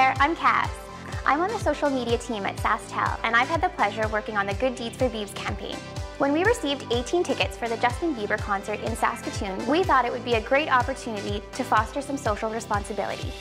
there, I'm Cass. I'm on the social media team at SaskTel, and I've had the pleasure of working on the Good Deeds for Biebs campaign. When we received 18 tickets for the Justin Bieber concert in Saskatoon, we thought it would be a great opportunity to foster some social responsibility.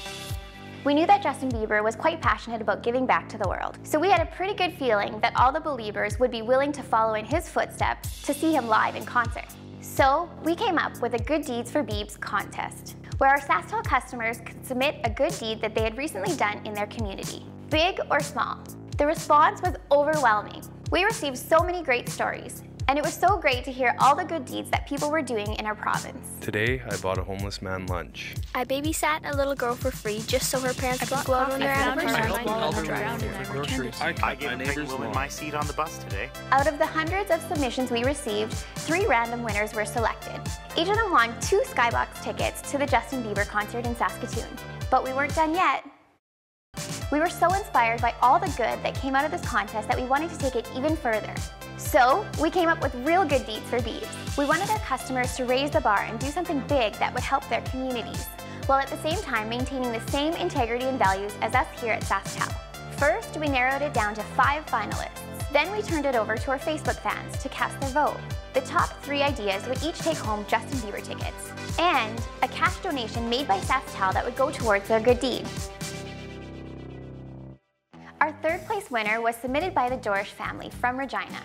We knew that Justin Bieber was quite passionate about giving back to the world, so we had a pretty good feeling that all the Beliebers would be willing to follow in his footsteps to see him live in concert. So we came up with a Good Deeds for Biebs contest, where our SaskTel customers could submit a good deed that they had recently done in their community, big or small. The response was overwhelming. We received so many great stories, and it was so great to hear all the good deeds that people were doing in our province. Today, I bought a homeless man lunch. I babysat a little girl for free just so her parents could go out on their anniversary. I gave a pregnant woman my seat on the bus today. Out of the hundreds of submissions we received, 3 random winners were selected. Each of them won 2 Skybox tickets to the Justin Bieber concert in Saskatoon. But we weren't done yet. We were so inspired by all the good that came out of this contest that we wanted to take it even further. So we came up with real good deeds for Biebs. We wanted our customers to raise the bar and do something big that would help their communities, while at the same time maintaining the same integrity and values as us here at SaskTel. First, we narrowed it down to 5 finalists. Then we turned it over to our Facebook fans to cast their vote. The top 3 ideas would each take home Justin Bieber tickets, and a cash donation made by SaskTel that would go towards their good deed. Our 3rd place winner was submitted by the Dorish family from Regina.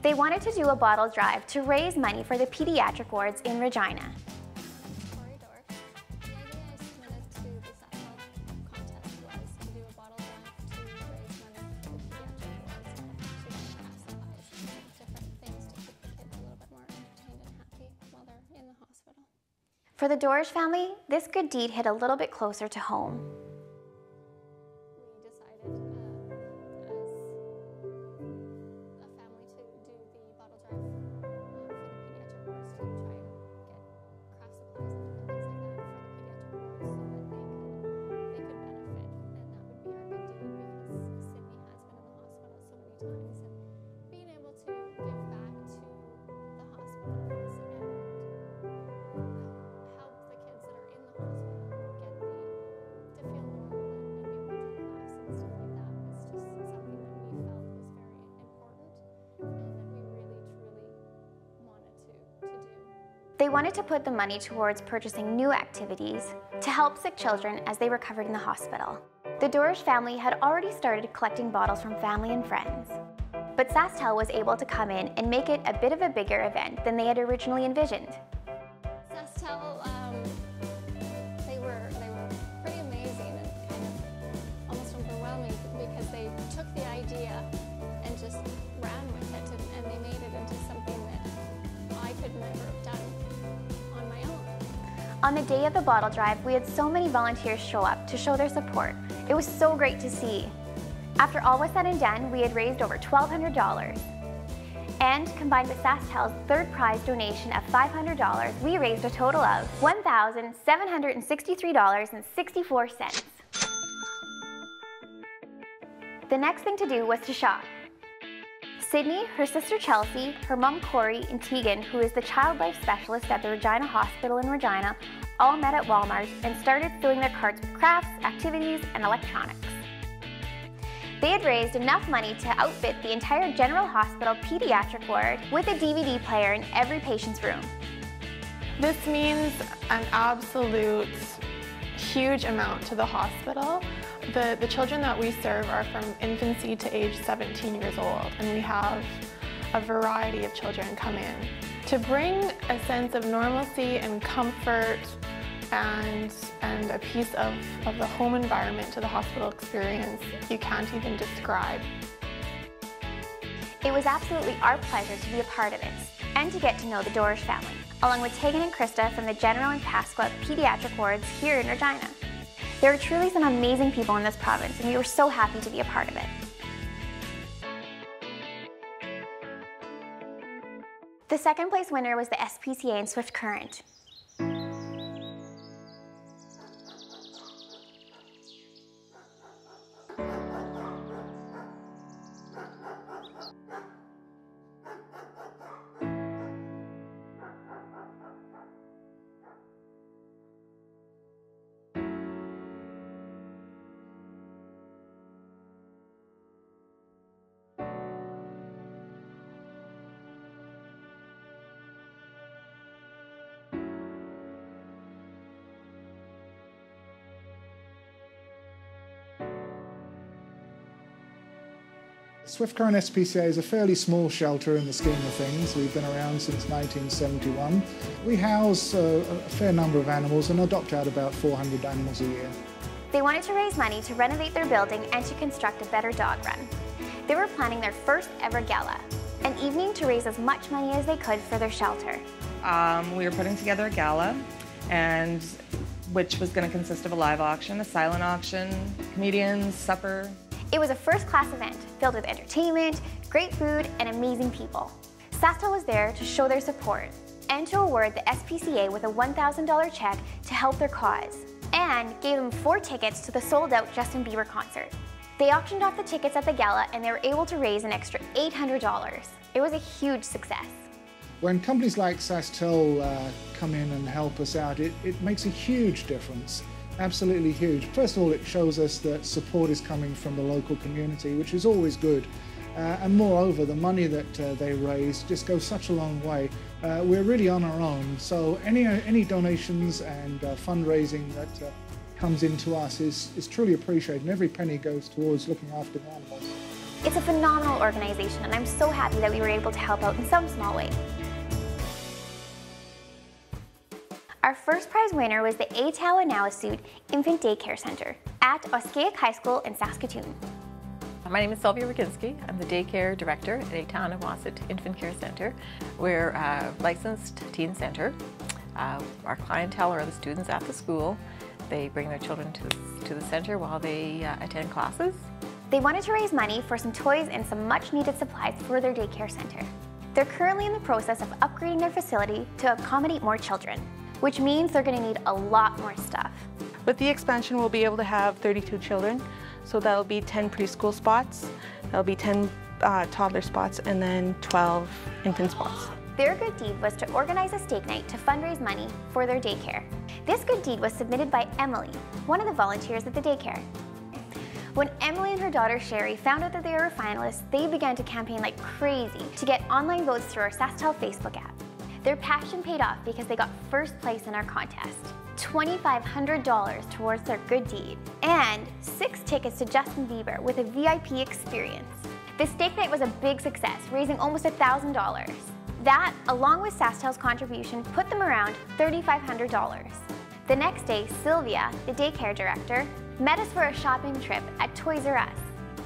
They wanted to do a bottle drive to raise money for the Paediatric Wards in Regina. For the Dorish family, this good deed hit a little bit closer to home. They wanted to put the money towards purchasing new activities to help sick children as they recovered in the hospital. The Dorish family had already started collecting bottles from family and friends, but SaskTel was able to come in and make it a bit of a bigger event than they had originally envisioned. SaskTel, they were pretty amazing and kind of almost overwhelming because they took the idea and just ran with it, and they made it into something that I could never have done on my own. On the day of the bottle drive, we had so many volunteers show up to show their support. It was so great to see. After all was said and done, we had raised over $1,200. And combined with SaskTel's 3rd prize donation of $500, we raised a total of $1,763.64. The next thing to do was to shop. Sydney, her sister Chelsea, her mom Corey, and Tegan, who is the child life specialist at the Regina Hospital in Regina, all met at Walmart and started filling their carts with crafts, activities, and electronics. They had raised enough money to outfit the entire General Hospital Pediatric Ward with a DVD player in every patient's room. This means an absolute huge amount to the hospital. The children that we serve are from infancy to age 17 years old, and we have a variety of children come in. To bring a sense of normalcy and comfort and a piece of the home environment to the hospital experience, you can't even describe. It was absolutely our pleasure to be a part of this and to get to know the Dorish family, along with Tegan and Krista from the General and Pasqua Pediatric Wards here in Regina. There are truly some amazing people in this province, and we were so happy to be a part of it. The 2nd place winner was the SPCA in Swift Current. Swift Current SPCA is a fairly small shelter in the scheme of things. We've been around since 1971. We house a fair number of animals and adopt out about 400 animals a year. They wanted to raise money to renovate their building and to construct a better dog run. They were planning their first ever gala, an evening to raise as much money as they could for their shelter. We were putting together a gala, which was going to consist of a live auction, a silent auction, comedians, supper. It was a first-class event filled with entertainment, great food, and amazing people. SaskTel was there to show their support and to award the SPCA with a $1,000 check to help their cause, and gave them 4 tickets to the sold-out Justin Bieber concert. They auctioned off the tickets at the gala and they were able to raise an extra $800. It was a huge success. When companies like SaskTel come in and help us out, it makes a huge difference. Absolutely huge. First of all, it shows us that support is coming from the local community, which is always good. And moreover, the money that they raise just goes such a long way. We're really on our own, so any donations and fundraising that comes into us is truly appreciated, and every penny goes towards looking after the animals. It's a phenomenal organization, and I'm so happy that we were able to help out in some small way. Our first prize winner was the E-Tahkanawasot Infant Daycare Center at Oskayak High School in Saskatoon. My name is Sylvia Raginski. I'm the daycare director at E-Tahkanawasot Infant Care Center. We're a licensed teen center. Our clientele are the students at the school. They bring their children to the center while they attend classes. They wanted to raise money for some toys and some much needed supplies for their daycare center. They're currently in the process of upgrading their facility to accommodate more children, which means they're going to need a lot more stuff. With the expansion, we'll be able to have 32 children, so that'll be 10 preschool spots, that'll be 10 toddler spots, and then 12 infant spots. Their good deed was to organize a steak night to fundraise money for their daycare. This good deed was submitted by Emily, one of the volunteers at the daycare. When Emily and her daughter Sherry found out that they were finalists, they began to campaign like crazy to get online votes through our SaskTel Facebook app. Their passion paid off because they got first place in our contest, $2,500 towards their good deed, and 6 tickets to Justin Bieber with a VIP experience. The steak night was a big success, raising almost $1,000. That, along with SaskTel's contribution, put them around $3,500. The next day, Sylvia, the daycare director, met us for a shopping trip at Toys R Us.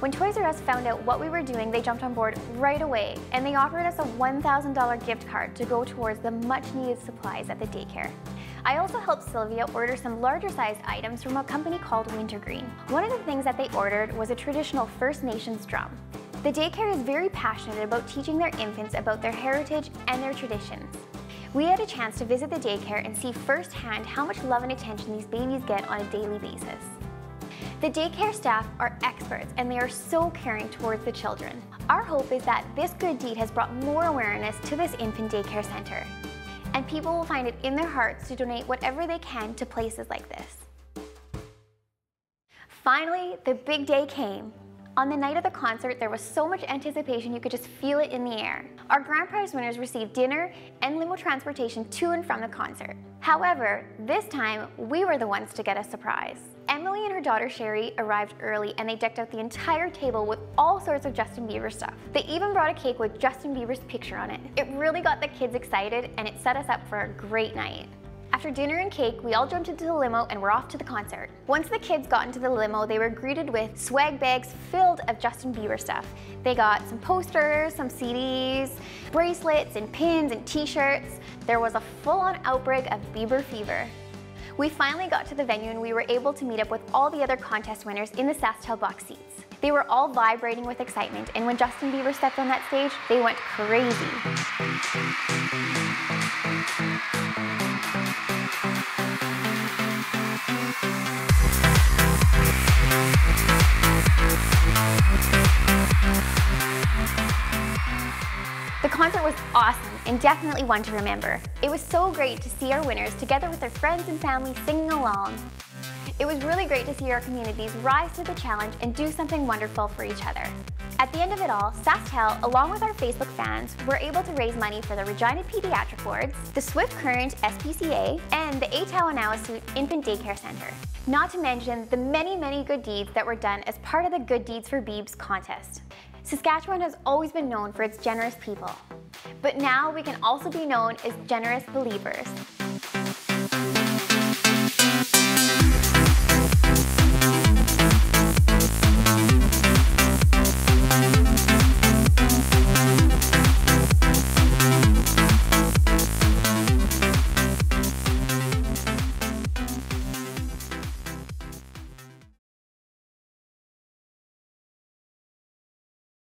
When Toys R Us found out what we were doing, they jumped on board right away, and they offered us a $1,000 gift card to go towards the much-needed supplies at the daycare. I also helped Sylvia order some larger-sized items from a company called Wintergreen. One of the things that they ordered was a traditional First Nations drum. The daycare is very passionate about teaching their infants about their heritage and their traditions. We had a chance to visit the daycare and see firsthand how much love and attention these babies get on a daily basis. The daycare staff are experts and they are so caring towards the children. Our hope is that this good deed has brought more awareness to this infant daycare center, and people will find it in their hearts to donate whatever they can to places like this. Finally, the big day came. On the night of the concert, there was so much anticipation you could just feel it in the air. Our grand prize winners received dinner and limo transportation to and from the concert. However, this time, we were the ones to get a surprise. Emily and her daughter Sherry arrived early and they decked out the entire table with all sorts of Justin Bieber stuff. They even brought a cake with Justin Bieber's picture on it. It really got the kids excited and it set us up for a great night. After dinner and cake, we all jumped into the limo and were off to the concert. Once the kids got into the limo, they were greeted with swag bags filled of Justin Bieber stuff. They got some posters, some CDs, bracelets and pins and t-shirts. There was a full-on outbreak of Bieber fever. We finally got to the venue and we were able to meet up with all the other contest winners in the SaskTel box seats. They were all vibrating with excitement, and when Justin Bieber stepped on that stage, they went crazy. The concert was awesome and definitely one to remember. It was so great to see our winners together with their friends and family singing along. It was really great to see our communities rise to the challenge and do something wonderful for each other. At the end of it all, SaskTel, along with our Facebook fans, were able to raise money for the Regina Paediatric Wards, the Swift Current SPCA, and the E-Tahkanawasot Infant Daycare Center. Not to mention the many, many good deeds that were done as part of the Good Deeds for Biebs contest. Saskatchewan has always been known for its generous people, but now we can also be known as generous believers.